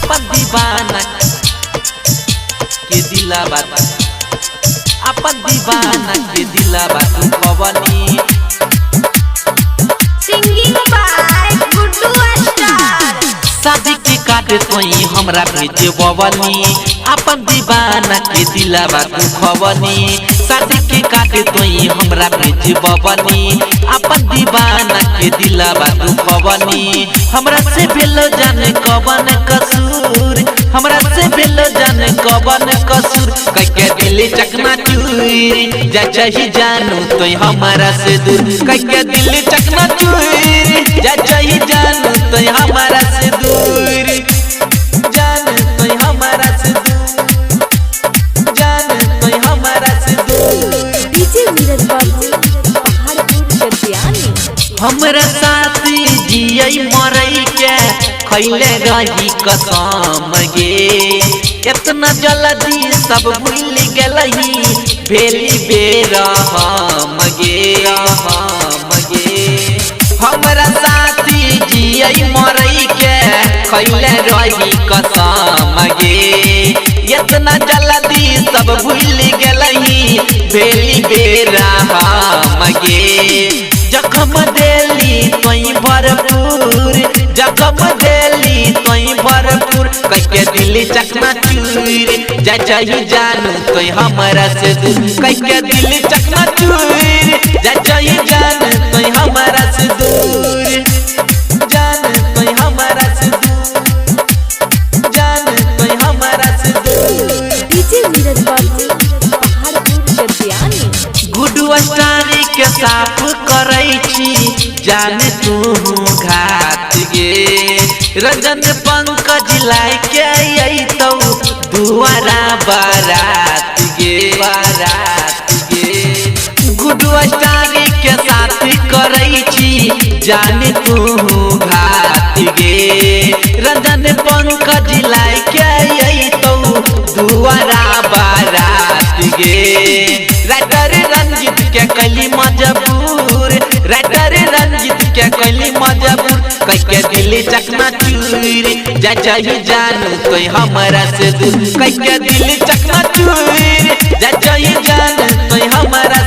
अपन दीवाना के दिलावा अपन दीवाना के दिलावा तू पवनी। Singing by Guddu star. शादी के काटे तोई हमरा भेजे बवनी अपन दीवाना के दिलावा तू खवनी। शादी के काटे तोई हमरा भेजे बवनी अपन दीवाना के दिलावा तू खवनी। हमरा से भेलो जाने कवन कसूर हमरा से भेलो जाने कवन कसूर कह दिल चकना चूर जा चाही जानू तो हमारा से दूर कह दिल चकना चूर जा चाही जानू तो हमारा से दूर जान तो हमारा से दूर जान तो हमारा से दूर। डीजे नीरज बाबू पहाड़पुर चटियानी। हमरा साथी जियई मरई के खैले रही कसम गे इतना जल्दी सब भूल गलही भेली बेरहम गे हमरा साथी जियई मरई के खैले रही कसम गे इतना जल्दी सब भूल गलही भेली बेरहम गे। जखम देली तोई भरपूर जखम देली तोई भरपूर कह दिल चकना चूर जा चाही जानू तो हमारा से दूर कह दिल चकना चूर जा चाही जानू तो हमारा से दूर जान तो हमारा से दूर जान तो हमारा से दूर। डीजे नीरज बाबू पहाड़पुर चटियानी। गुड्डू स्टार के साफ करई छी जाने तू घात गे रंजन पंकज लाई के आई तो दुआरा बारात गे गुड्डू स्टार के साथ करई छी जाने तू घात गे रंजन पंकज लाई के आई तो दुआरा बारात गे। राइटर रंजीत के कली मजबूर राइटर रंजीत के कली मजबूर कह दिल चकना चूर जा चाही जानू तो हमारा से दूर कह दिल चकना चूर जा चाही जानू तो हमारा